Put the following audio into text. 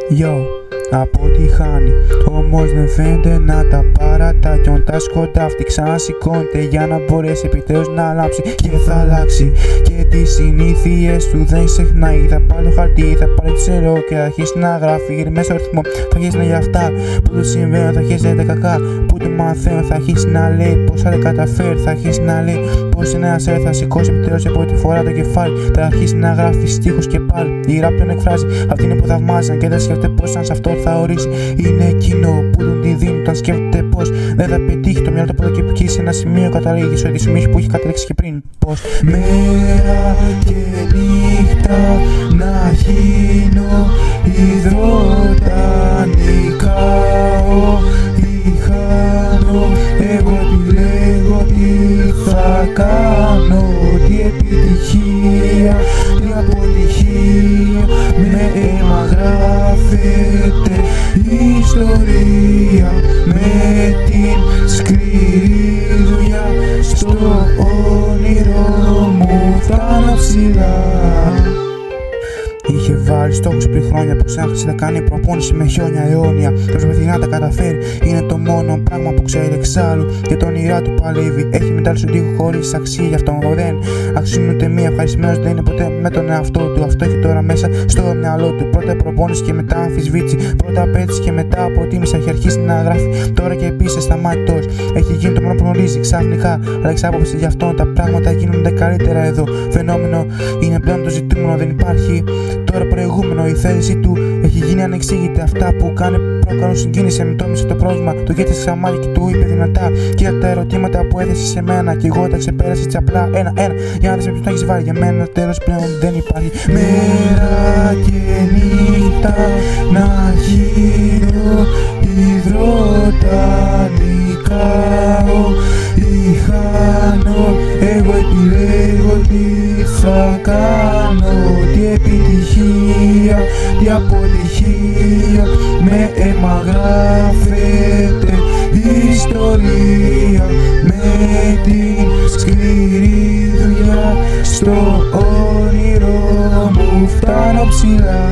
Yo, από ό,τι χάνει, όμως δεν φαίνεται να τα παρατάει. Όταν τα σκοτάφτει ξανασηκώνεται για να μπορέσει επιτέλους να λάμψει και θα αλλάξει και τις συνήθειες του δεν ξεχνάει. Θα πάρει το χαρτί, θα πάρει το σερό και θα αρχίσει να γράφει μέσα στο ρυθμό. Θα αρχίσει να για αυτά που του συμβαίνουν, θα αρχίσει να λέει τα κακά που του μαθαίνουν. Θα αρχίσει να λέει πως θα τα καταφέρει, θα αρχίσει να λέει πως είναι ένας θα σηκώσει επιτέλους από τη φορά το κεφάλι. Θα αρχίσει να γράφει στίχους και πάλι. Η ράπ τον εκφράζει, αυτή είναι που θαυμάζαν και δεν σκέφτεται πως αν σε αυτό θα ορίσει. Είναι εκείνο που τον τη δίνει όταν σκέφτεται πως δεν θα πετύχει το μυαλό του από εδώ και εκεί σε ένα σημείο καταλήγει ότι σου που έχει καταλήξει και πριν. Πως μέρα και νύχτα να γίνω υδρότα νικάω ή χάνω. Εγώ επιλέγω τι θα κάνω, τι επιτυχία, τι αποτυχία. Με αίμα γράφεται η ιστορία, με την σκληρή δουλειά στο όνειρό μου φτάνω ψηλά. Είχε βάλει στόχους πριν χρόνια πως άρχισε να κάνει προπόνηση με χιόνια αιώνια. Προσπαθεί να τα καταφέρει, είναι το μόνο πράγμα που ξέρει εξάλλου. Και το όνειρά του παλεύει, έχει μετάλλει στον τοίχο χωρίς αξία. Γι' αυτό δεν αξίζουν ούτε μία. Ευχαριστημένος δεν είναι ποτέ με τον εαυτό του. Αυτό έχει τώρα μέσα στο μυαλό του. Πρώτα προπόνηση και μετά αμφισβήτηση. Πρώτα απέτηση και μετά αποτίμηση. Έχει αρχίσει να γράφει τώρα και επίσης σταμάτητος. Έχει γίνει το μόνο που γνωρίζει ξαφνικά. Αλλάξει άποψη γι' αυτό τα πράγματα γίνονται καλύτερα εδώ. Φαινόμενο είναι πλέον το ζητούμενο, δεν υπάρχει τώρα προηγούμενο. Η θέση του έχει γίνει ανεξήγητη. Αυτά που κάνει προκαλούν συγκίνηση. Εμιτόμησε το πρόβλημα, το γέτησε στα μάτια και του είπε δυνατά. Και τα ερωτήματα που έθεσε σε μένα, και εγώ τα ξεπέρασε έτσι απλά ένα-ένα. Για να δεις με ποιον θα έχεις βάλει. Για μένα τέλος πλέον δεν υπάρχει. Μέρα και νύχτα να γίνω υδρότα νικάω ή χάνω. Εγώ επιλέγω τι θα κάνω, τι επιτυχία, τι αποτυχία. Με αίμα γράφεται η ιστορία, με την σκληρή δουλειά στο όνειρό μου φτάνω ψηλά.